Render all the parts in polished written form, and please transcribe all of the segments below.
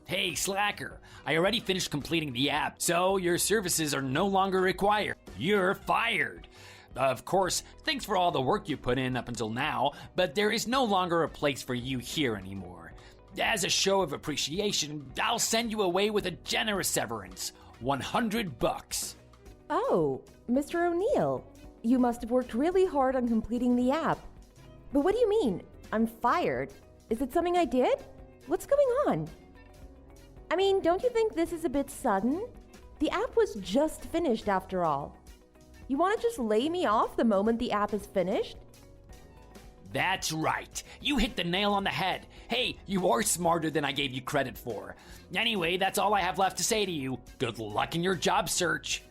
Hey, Slacker, I already finished completing the app, so your services are no longer required. You're fired. Of course, thanks for all the work you put in up until now, but there is no longer a place for you here anymore. As a show of appreciation, I'll send you away with a generous severance, $100. Oh, Mr. O'Neill, you must have worked really hard on completing the app. But what do you mean? I'm fired? Is it something I did? What's going on? I mean, don't you think this is a bit sudden? The app was just finished after all. You want to just lay me off the moment the app is finished? That's right. You hit the nail on the head. Hey, you are smarter than I gave you credit for. Anyway, that's all I have left to say to you. Good luck in your job search.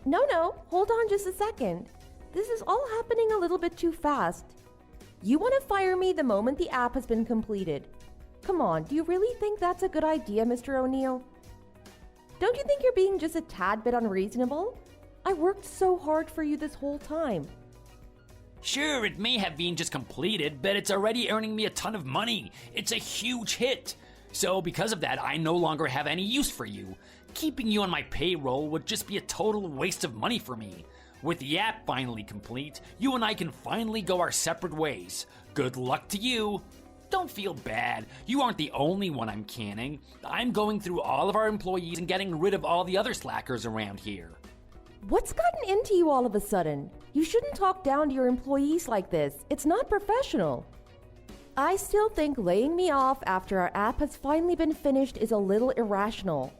No, hold on just a second. This is all happening a little bit too fast. You want to fire me the moment the app has been completed. Come on, do you really think that's a good idea, Mr. O'Neill? Don't you think you're being just a tad bit unreasonable? I worked so hard for you this whole time. Sure, it may have been just completed, but it's already earning me a ton of money. It's a huge hit. So because of that, I no longer have any use for you. Keeping you on my payroll would just be a total waste of money for me. With the app finally complete, you and I can finally go our separate ways. Good luck to you. Don't feel bad. You aren't the only one I'm canning. I'm going through all of our employees and getting rid of all the other slackers around here. What's gotten into you all of a sudden? You shouldn't talk down to your employees like this. It's not professional. I still think laying me off after our app has finally been finished is a little irrational.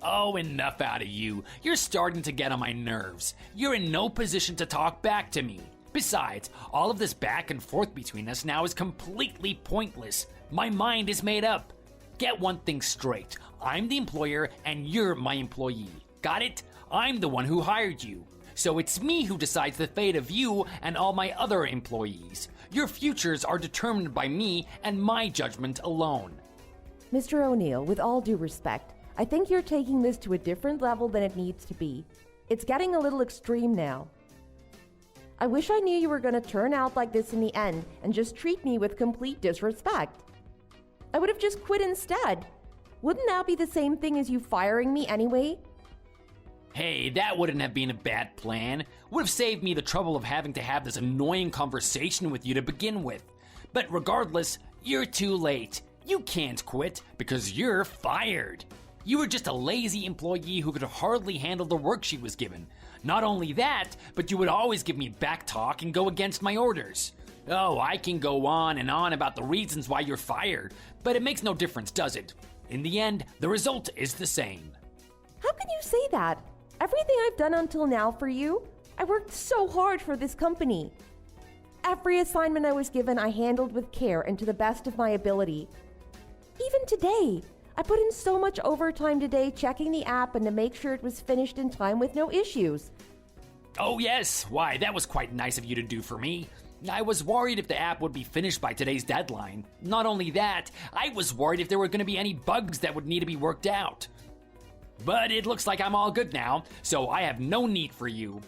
Oh, enough out of you. You're starting to get on my nerves. You're in no position to talk back to me. Besides, all of this back and forth between us now is completely pointless. My mind is made up. Get one thing straight. I'm the employer and you're my employee. Got it? I'm the one who hired you. So it's me who decides the fate of you and all my other employees. Your futures are determined by me and my judgment alone. Mr. O'Neill, with all due respect, I think you're taking this to a different level than it needs to be. It's getting a little extreme now. I wish I knew you were going to turn out like this in the end and just treat me with complete disrespect. I would have just quit instead. Wouldn't that be the same thing as you firing me anyway? Hey, that wouldn't have been a bad plan. Would have saved me the trouble of having to have this annoying conversation with you to begin with. But regardless, you're too late. You can't quit because you're fired. You were just a lazy employee who could hardly handle the work she was given. Not only that, but you would always give me back talk and go against my orders. Oh, I can go on and on about the reasons why you're fired, but it makes no difference, does it? In the end, the result is the same. How can you say that? Everything I've done until now for you, I worked so hard for this company. Every assignment I was given, I handled with care and to the best of my ability. Even today, I put in so much overtime today checking the app and to make sure it was finished in time with no issues. Oh yes, why, that was quite nice of you to do for me. I was worried if the app would be finished by today's deadline. Not only that, I was worried if there were going to be any bugs that would need to be worked out. But it looks like I'm all good now, so I have no need for you.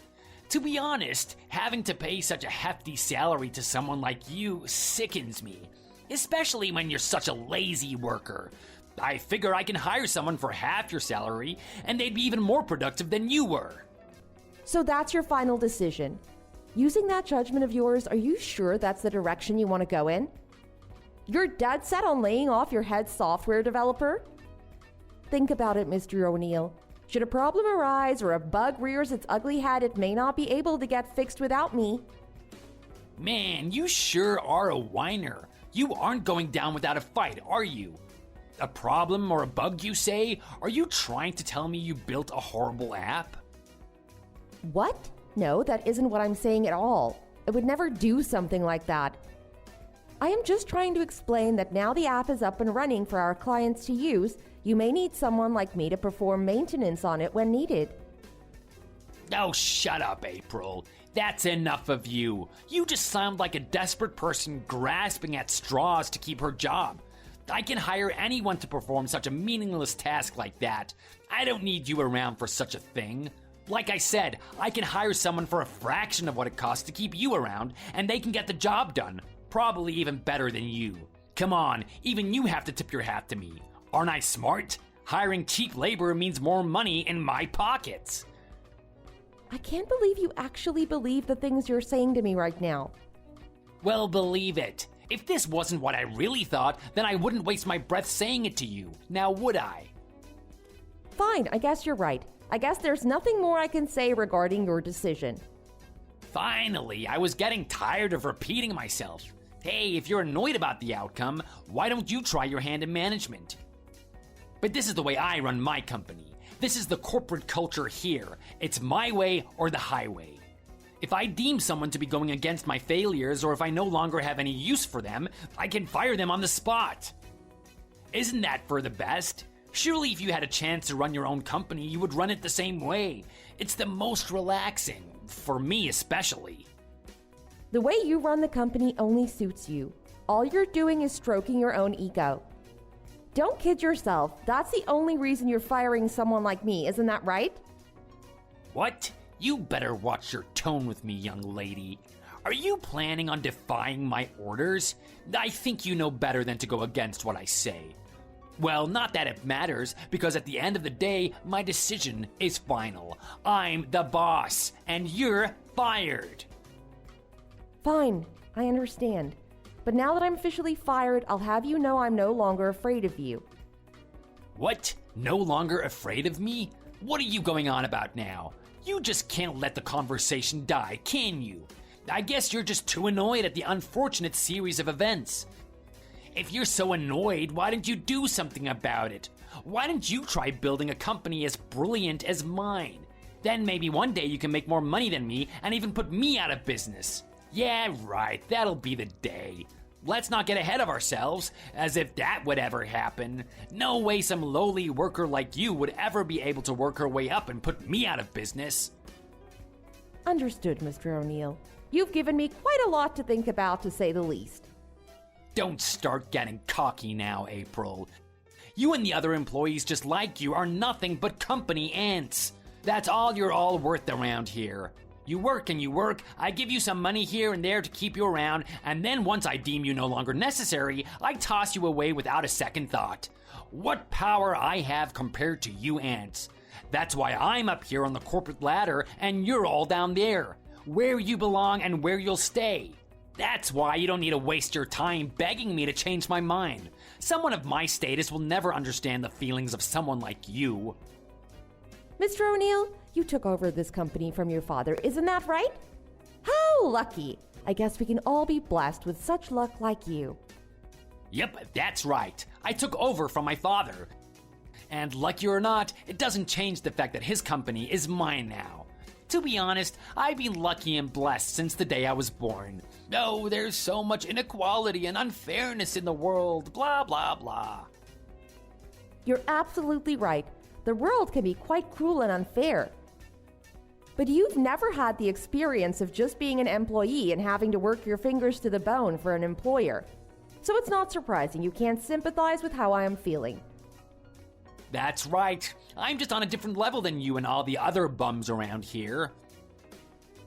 To be honest, having to pay such a hefty salary to someone like you sickens me, especially when you're such a lazy worker. I figure I can hire someone for half your salary, and they'd be even more productive than you were. So that's your final decision. Using that judgment of yours, are you sure that's the direction you want to go in? You're dead set on laying off your head software developer? Think about it, Mr. O'Neill. Should a problem arise or a bug rears its ugly head, it may not be able to get fixed without me. Man, you sure are a whiner. You aren't going down without a fight, are you? A problem or a bug, you say? Are you trying to tell me you built a horrible app? What? No, that isn't what I'm saying at all. I would never do something like that. I am just trying to explain that now the app is up and running for our clients to use, you may need someone like me to perform maintenance on it when needed. Oh, shut up, April. That's enough of you. You just sound like a desperate person grasping at straws to keep her job. I can hire anyone to perform such a meaningless task like that. I don't need you around for such a thing. Like I said, I can hire someone for a fraction of what it costs to keep you around, and they can get the job done. Probably even better than you. Come on, even you have to tip your hat to me. Aren't I smart? Hiring cheap labor means more money in my pockets. I can't believe you actually believe the things you're saying to me right now. Well, believe it. If this wasn't what I really thought, then I wouldn't waste my breath saying it to you. Now would I? Fine, I guess you're right. I guess there's nothing more I can say regarding your decision. Finally, I was getting tired of repeating myself. Hey, if you're annoyed about the outcome, why don't you try your hand in management? But this is the way I run my company. This is the corporate culture here. It's my way or the highway. If I deem someone to be going against my failures, or if I no longer have any use for them, I can fire them on the spot. Isn't that for the best? Surely if you had a chance to run your own company, you would run it the same way. It's the most relaxing, for me especially. The way you run the company only suits you. All you're doing is stroking your own ego. Don't kid yourself. That's the only reason you're firing someone like me, isn't that right? What? You better watch your tone with me, young lady. Are you planning on defying my orders? I think you know better than to go against what I say. Well, not that it matters, because at the end of the day, my decision is final. I'm the boss, and you're fired. Fine, I understand. But now that I'm officially fired, I'll have you know I'm no longer afraid of you. What? No longer afraid of me? What are you going on about now? You just can't let the conversation die, can you? I guess you're just too annoyed at the unfortunate series of events. If you're so annoyed, why didn't you do something about it? Why didn't you try building a company as brilliant as mine? Then maybe one day you can make more money than me and even put me out of business. Yeah, right, that'll be the day. Let's not get ahead of ourselves, as if that would ever happen. No way some lowly worker like you would ever be able to work her way up and put me out of business. Understood, Mr. O'Neill. You've given me quite a lot to think about, to say the least. Don't start getting cocky now, April. You and the other employees just like you are nothing but company ants. That's all you're all worth around here. You work and you work, I give you some money here and there to keep you around, and then once I deem you no longer necessary, I toss you away without a second thought. What power I have compared to you ants. That's why I'm up here on the corporate ladder and you're all down there. Where you belong and where you'll stay. That's why you don't need to waste your time begging me to change my mind. Someone of my status will never understand the feelings of someone like you. Mr. O'Neill, you took over this company from your father, isn't that right? How lucky! I guess we can all be blessed with such luck like you. Yep, that's right. I took over from my father. And lucky or not, it doesn't change the fact that his company is mine now. To be honest, I've been lucky and blessed since the day I was born. Oh, there's so much inequality and unfairness in the world, blah, blah, blah. You're absolutely right. The world can be quite cruel and unfair. But you've never had the experience of just being an employee and having to work your fingers to the bone for an employer. So it's not surprising you can't sympathize with how I am feeling. That's right. I'm just on a different level than you and all the other bums around here.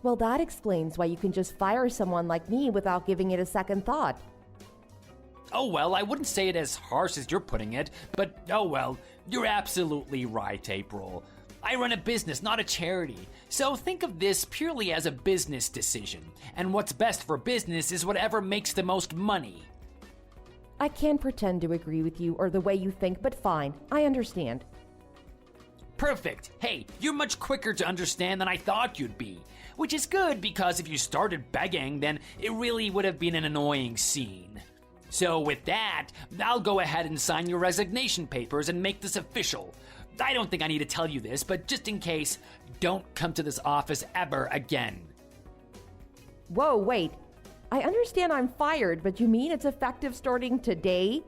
Well, that explains why you can just fire someone like me without giving it a second thought. Oh well, I wouldn't say it as harsh as you're putting it, but oh well, you're absolutely right, April. I run a business, not a charity, so think of this purely as a business decision, and what's best for business is whatever makes the most money. I can't pretend to agree with you or the way you think, but fine, I understand. Perfect. Hey, you're much quicker to understand than I thought you'd be, which is good because if you started begging, then it really would have been an annoying scene. So with that, I'll go ahead and sign your resignation papers and make this official. I don't think I need to tell you this, but just in case, don't come to this office ever again. Whoa, wait. I understand I'm fired, but you mean it's effective starting today?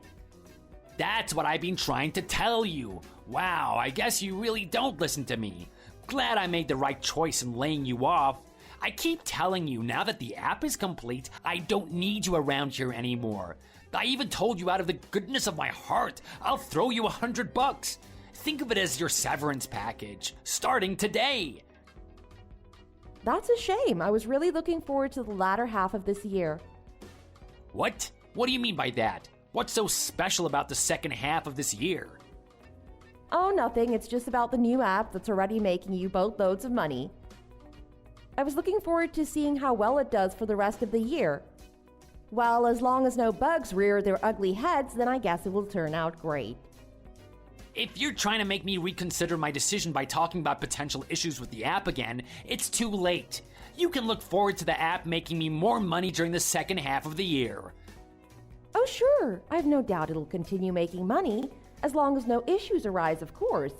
That's what I've been trying to tell you. Wow, I guess you really don't listen to me. Glad I made the right choice in laying you off. I keep telling you, now that the app is complete, I don't need you around here anymore. I even told you out of the goodness of my heart, I'll throw you $100. Think of it as your severance package, starting today. That's a shame. I was really looking forward to the latter half of this year. What? What do you mean by that? What's so special about the second half of this year? Oh, nothing. It's just about the new app that's already making you boatloads of money. I was looking forward to seeing how well it does for the rest of the year. Well, as long as no bugs rear their ugly heads, then I guess it will turn out great. If you're trying to make me reconsider my decision by talking about potential issues with the app again, it's too late. You can look forward to the app making me more money during the second half of the year. Oh, sure. I have no doubt it'll continue making money, as long as no issues arise, of course.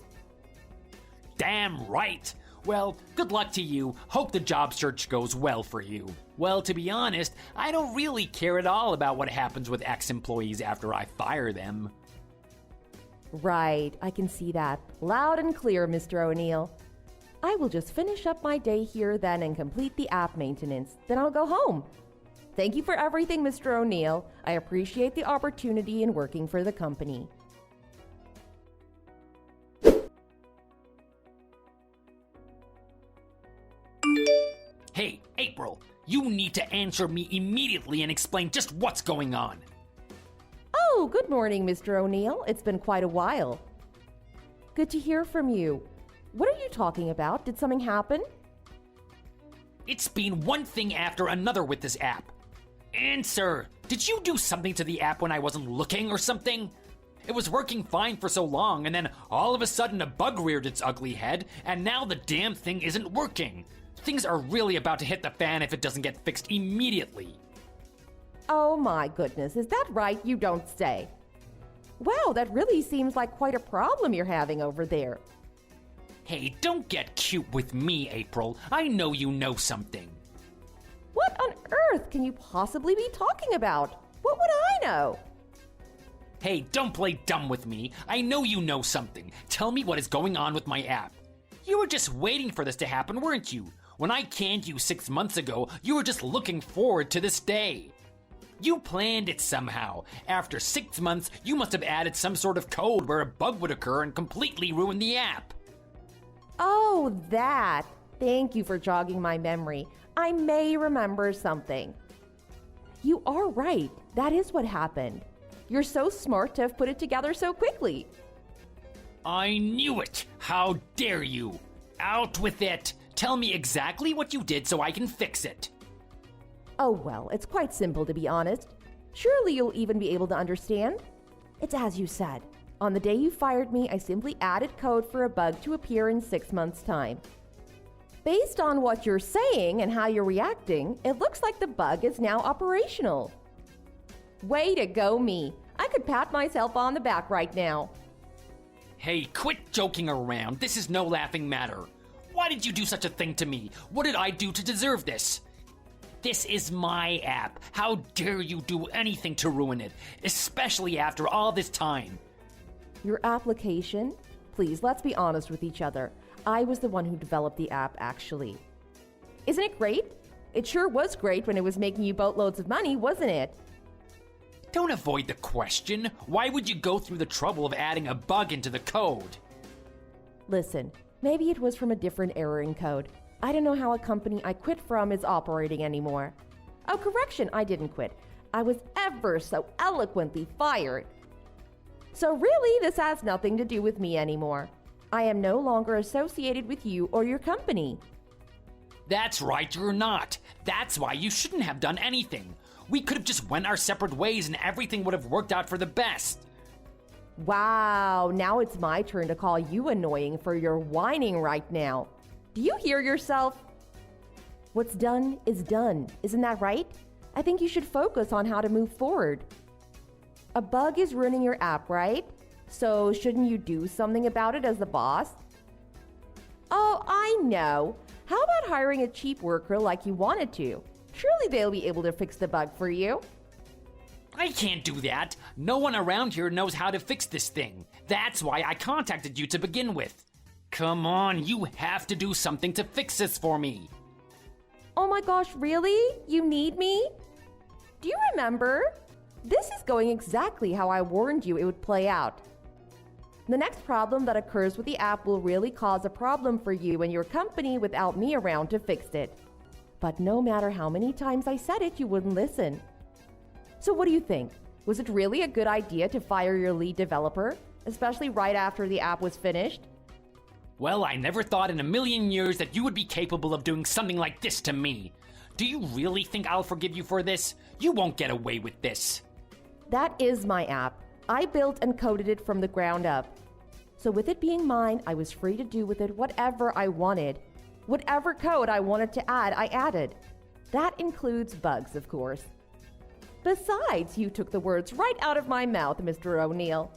Damn right! Well, good luck to you. Hope the job search goes well for you. Well, to be honest, I don't really care at all about what happens with ex-employees after I fire them. Right, I can see that. Loud and clear, Mr. O'Neill. I will just finish up my day here then and complete the app maintenance. Then I'll go home. Thank you for everything, Mr. O'Neill. I appreciate the opportunity in working for the company. Hey, April, you need to answer me immediately and explain just what's going on. Oh, good morning, Mr. O'Neill. It's been quite a while. Good to hear from you. What are you talking about? Did something happen? It's been one thing after another with this app. Answer! Did you do something to the app when I wasn't looking or something? It was working fine for so long, and then all of a sudden a bug reared its ugly head, and now the damn thing isn't working. Things are really about to hit the fan if it doesn't get fixed immediately. Oh my goodness, is that right? You don't say. Wow, that really seems like quite a problem you're having over there. Hey, don't get cute with me, April. I know you know something. What on earth can you possibly be talking about? What would I know? Hey, don't play dumb with me. I know you know something. Tell me what is going on with my app. You were just waiting for this to happen, weren't you? When I canned you 6 months ago, you were just looking forward to this day. You planned it somehow. After 6 months, you must have added some sort of code where a bug would occur and completely ruin the app. Oh, that. Thank you for jogging my memory. I may remember something. You are right. That is what happened. You're so smart to have put it together so quickly. I knew it! How dare you! Out with it! Tell me exactly what you did so I can fix it. Oh, well, it's quite simple to be honest. Surely you'll even be able to understand. It's as you said. On the day you fired me, I simply added code for a bug to appear in 6 months' time. Based on what you're saying and how you're reacting, it looks like the bug is now operational. Way to go, me. I could pat myself on the back right now. Hey, quit joking around. This is no laughing matter. Why did you do such a thing to me? What did I do to deserve this? This is my app. How dare you do anything to ruin it, especially after all this time? Your application? Please, let's be honest with each other. I was the one who developed the app, actually. Isn't it great? It sure was great when it was making you boatloads of money, wasn't it? Don't avoid the question. Why would you go through the trouble of adding a bug into the code? Listen, maybe it was from a different error in code. I don't know how a company I quit from is operating anymore. Oh, correction, I didn't quit. I was ever so eloquently fired. So really, this has nothing to do with me anymore. I am no longer associated with you or your company. That's right, you're not. That's why you shouldn't have done anything. We could have just went our separate ways and everything would have worked out for the best. Wow, now it's my turn to call you annoying for your whining right now. Do you hear yourself? What's done is done, isn't that right? I think you should focus on how to move forward. A bug is ruining your app, right? So shouldn't you do something about it as the boss? Oh, I know. How about hiring a cheap worker like you wanted to? Surely they'll be able to fix the bug for you. I can't do that. No one around here knows how to fix this thing. That's why I contacted you to begin with. Come on, you have to do something to fix this for me. Oh my gosh, really? You need me? Do you remember? This is going exactly how I warned you it would play out. The next problem that occurs with the app will really cause a problem for you and your company without me around to fix it. But no matter how many times I said it, you wouldn't listen. So what do you think? Was it really a good idea to fire your lead developer, especially right after the app was finished? Well, I never thought in a million years that you would be capable of doing something like this to me. Do you really think I'll forgive you for this? You won't get away with this. That is my app. I built and coded it from the ground up. So with it being mine, I was free to do with it whatever I wanted. Whatever code I wanted to add, I added. That includes bugs, of course. Besides, you took the words right out of my mouth, Mr. O'Neill.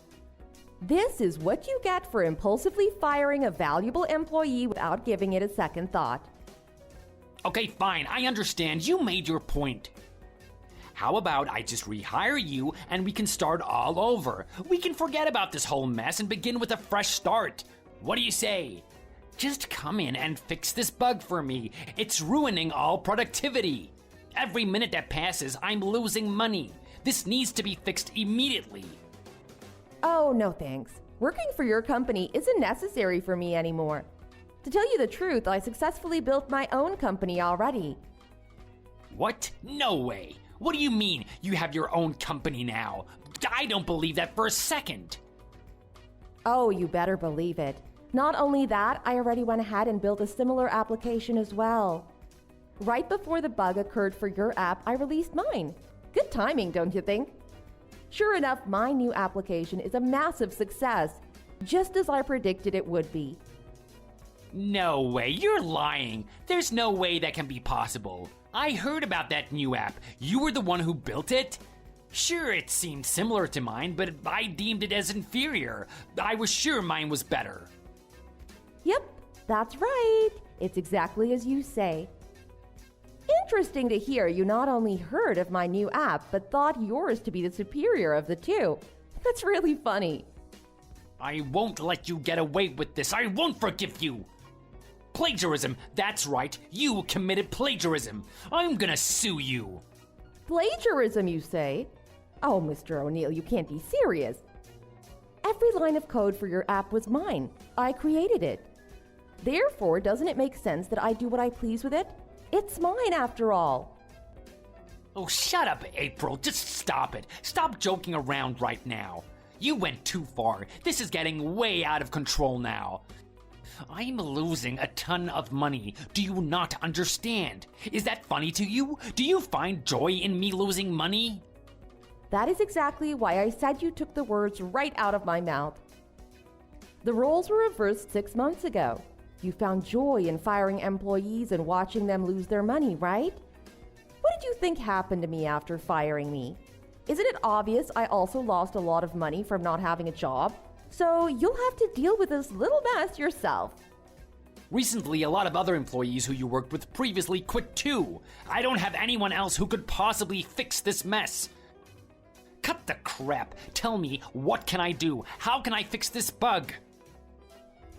This is what you get for impulsively firing a valuable employee without giving it a second thought. Okay, fine, I understand. You made your point. How about I just rehire you and we can start all over? We can forget about this whole mess and begin with a fresh start. What do you say? Just come in and fix this bug for me. It's ruining all productivity. Every minute that passes, I'm losing money. This needs to be fixed immediately. Oh, no thanks. Working for your company isn't necessary for me anymore. To tell you the truth, I successfully built my own company already. What? No way. What do you mean you have your own company now? I don't believe that for a second. Oh, you better believe it. Not only that, I already went ahead and built a similar application as well. Right before the bug occurred for your app, I released mine. Good timing, don't you think? Sure enough, my new application is a massive success, just as I predicted it would be. No way, you're lying. There's no way that can be possible. I heard about that new app. You were the one who built it? Sure, it seemed similar to mine, but I deemed it as inferior. I was sure mine was better. Yep, that's right. It's exactly as you say. Interesting to hear you not only heard of my new app, but thought yours to be the superior of the two. That's really funny. I won't let you get away with this. I won't forgive you. Plagiarism, that's right. You committed plagiarism. I'm gonna sue you. Plagiarism, you say? Oh, Mr. O'Neill, you can't be serious. Every line of code for your app was mine. I created it. Therefore, doesn't it make sense that I do what I please with it? It's mine after all. Oh, shut up, April. Just stop it. Stop joking around right now. You went too far. This is getting way out of control now. I'm losing a ton of money. Do you not understand? Is that funny to you? Do you find joy in me losing money? That is exactly why I said you took the words right out of my mouth. The roles were reversed 6 months ago. You found joy in firing employees and watching them lose their money, right? What did you think happened to me after firing me? Isn't it obvious I also lost a lot of money from not having a job? So you'll have to deal with this little mess yourself. Recently, a lot of other employees who you worked with previously quit too. I don't have anyone else who could possibly fix this mess. Cut the crap. Tell me, what can I do? How can I fix this bug?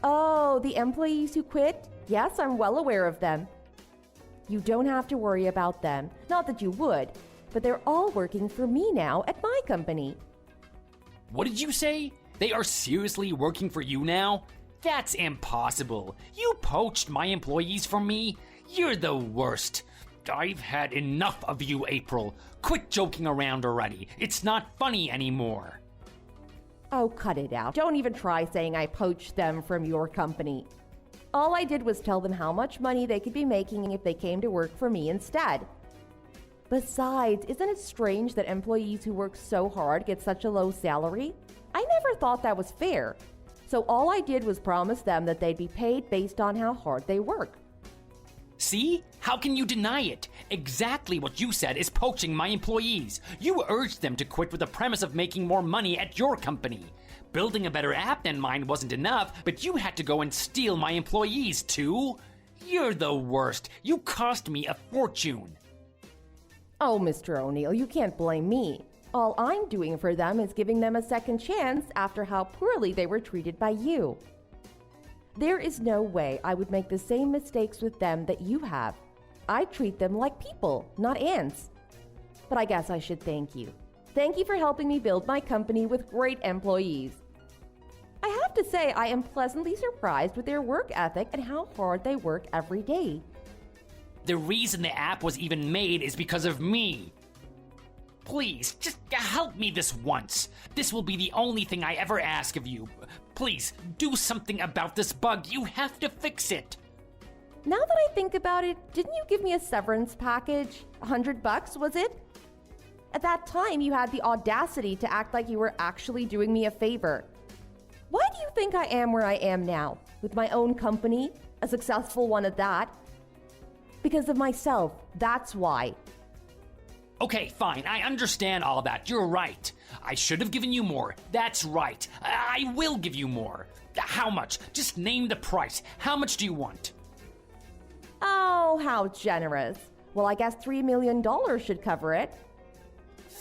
Oh, the employees who quit? Yes, I'm well aware of them. You don't have to worry about them. Not that you would, but they're all working for me now at my company. What did you say? They are seriously working for you now? That's impossible. You poached my employees from me? You're the worst. I've had enough of you, April. Quit joking around already. It's not funny anymore. Oh, cut it out. Don't even try saying I poached them from your company. All I did was tell them how much money they could be making if they came to work for me instead. Besides, isn't it strange that employees who work so hard get such a low salary? I never thought that was fair. So all I did was promise them that they'd be paid based on how hard they work. See? How can you deny it? Exactly what you said is poaching my employees. You urged them to quit with the premise of making more money at your company. Building a better app than mine wasn't enough, but you had to go and steal my employees too? You're the worst. You cost me a fortune. Oh, Mr. O'Neill, you can't blame me. All I'm doing for them is giving them a second chance after how poorly they were treated by you. There is no way I would make the same mistakes with them that you have. I treat them like people, not ants. But I guess I should thank you. Thank you for helping me build my company with great employees. I have to say I am pleasantly surprised with their work ethic and how hard they work every day. The reason the app was even made is because of me. Please, just help me this once. This will be the only thing I ever ask of you. Please, do something about this bug. You have to fix it. Now that I think about it, didn't you give me a severance package? $100, was it? At that time, you had the audacity to act like you were actually doing me a favor. Why do you think I am where I am now, with my own company, a successful one at that? Because of myself, that's why. Okay, fine, I understand all that. You're right. I should have given you more. That's right. I will give you more. How much? Just name the price. How much do you want? Oh, how generous. Well, I guess $3 million should cover it.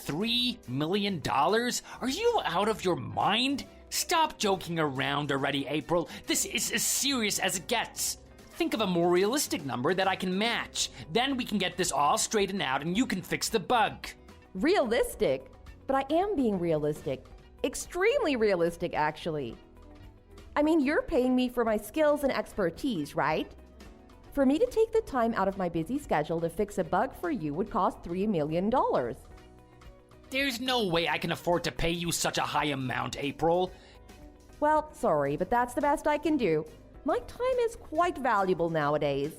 $3 million? Are you out of your mind? Stop joking around already, April. This is as serious as it gets. Think of a more realistic number that I can match. Then we can get this all straightened out and you can fix the bug. Realistic? But I am being realistic. Extremely realistic, actually. I mean, you're paying me for my skills and expertise, right? For me to take the time out of my busy schedule to fix a bug for you would cost $3 million. There's no way I can afford to pay you such a high amount, April. Well, sorry, but that's the best I can do. My time is quite valuable nowadays.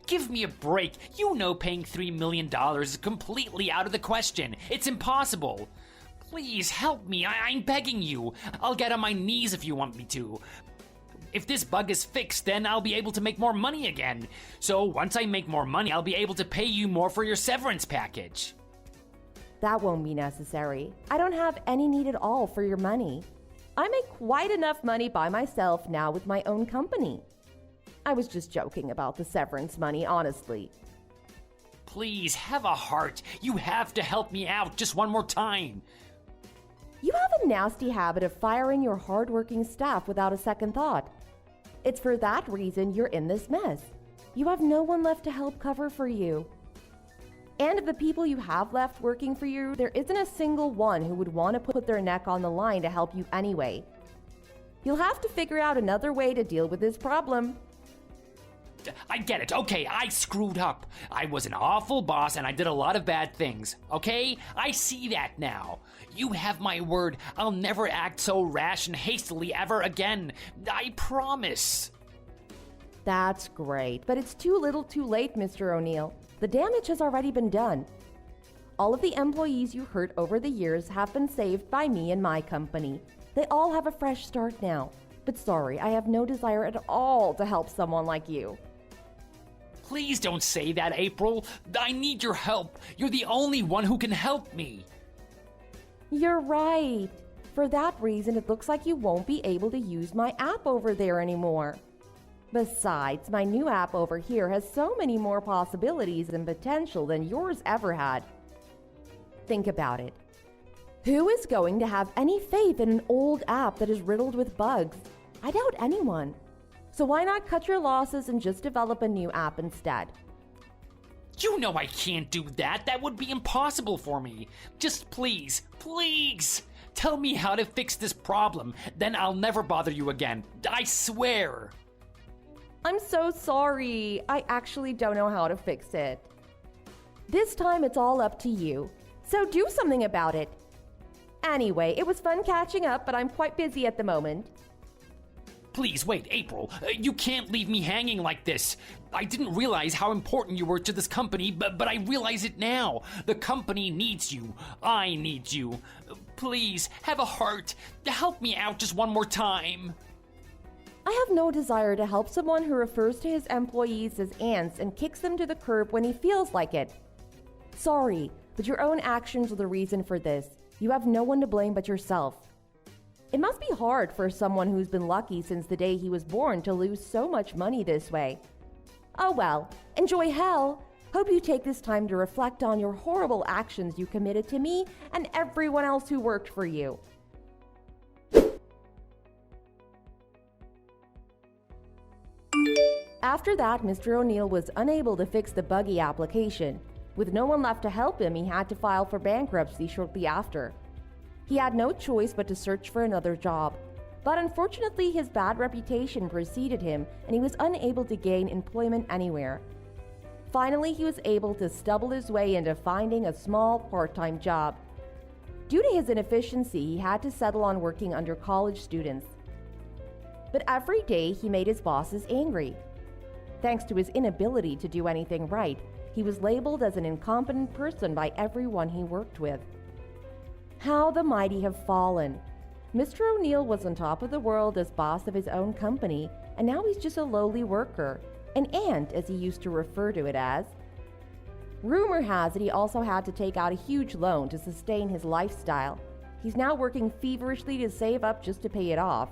Give me a break. You know paying $3 million is completely out of the question. It's impossible. Please help me. I'm begging you. I'll get on my knees if you want me to. If this bug is fixed, then I'll be able to make more money again. So once I make more money, I'll be able to pay you more for your severance package. That won't be necessary. I don't have any need at all for your money. I make quite enough money by myself now with my own company. I was just joking about the severance money, honestly. Please, have a heart. You have to help me out just one more time. You have a nasty habit of firing your hardworking staff without a second thought. It's for that reason you're in this mess. You have no one left to help cover for you. And of the people you have left working for you, there isn't a single one who would want to put their neck on the line to help you anyway. You'll have to figure out another way to deal with this problem. I get it. Okay, I screwed up. I was an awful boss and I did a lot of bad things. Okay? I see that now. You have my word. I'll never act so rash and hastily ever again. I promise. That's great, but it's too little too late, Mr. O'Neill. The damage has already been done. All of the employees you hurt over the years have been saved by me and my company. They all have a fresh start now. But sorry, I have no desire at all to help someone like you. Please don't say that, April. I need your help. You're the only one who can help me. You're right. For that reason, it looks like you won't be able to use my app over there anymore. Besides, my new app over here has so many more possibilities and potential than yours ever had. Think about it. Who is going to have any faith in an old app that is riddled with bugs? I doubt anyone. So why not cut your losses and just develop a new app instead? You know I can't do that. That would be impossible for me. Just please, tell me how to fix this problem. Then I'll never bother you again. I swear. I'm so sorry. I actually don't know how to fix it. This time it's all up to you. So do something about it. Anyway, it was fun catching up, but I'm quite busy at the moment. Please wait, April. You can't leave me hanging like this. I didn't realize how important you were to this company, but I realize it now. The company needs you. I need you. Please, have a heart. Help me out just one more time. I have no desire to help someone who refers to his employees as ants and kicks them to the curb when he feels like it. Sorry, but your own actions are the reason for this. You have no one to blame but yourself. It must be hard for someone who's been lucky since the day he was born to lose so much money this way. Oh well, enjoy hell. Hope you take this time to reflect on your horrible actions you committed to me and everyone else who worked for you. After that, Mr. O'Neill was unable to fix the buggy application. With no one left to help him, he had to file for bankruptcy shortly after. He had no choice but to search for another job. But unfortunately, his bad reputation preceded him, and he was unable to gain employment anywhere. Finally, he was able to stumble his way into finding a small part-time job. Due to his inefficiency, he had to settle on working under college students. But every day, he made his bosses angry. Thanks to his inability to do anything right, he was labeled as an incompetent person by everyone he worked with. How the mighty have fallen. Mr. O'Neill was on top of the world as boss of his own company, and now he's just a lowly worker, an ant as he used to refer to it as. Rumor has it he also had to take out a huge loan to sustain his lifestyle. He's now working feverishly to save up just to pay it off.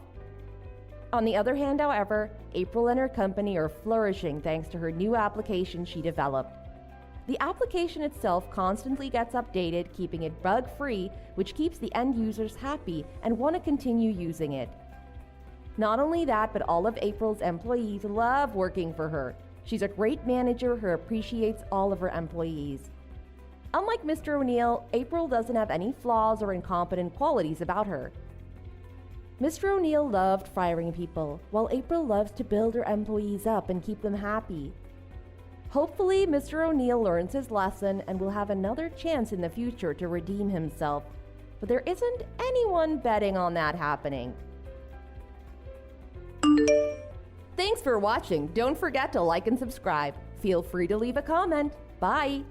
On the other hand, however, April and her company are flourishing thanks to her new application she developed. The application itself constantly gets updated, keeping it bug-free, which keeps the end users happy and want to continue using it. Not only that, but all of April's employees love working for her. She's a great manager who appreciates all of her employees. Unlike Mr. O'Neill, April doesn't have any flaws or incompetent qualities about her. Mr. O'Neill loved firing people, while April loves to build her employees up and keep them happy. Hopefully, Mr. O'Neill learns his lesson and will have another chance in the future to redeem himself, but there isn't anyone betting on that happening. Thanks for watching. Don't forget to like and subscribe. Feel free to leave a comment. Bye!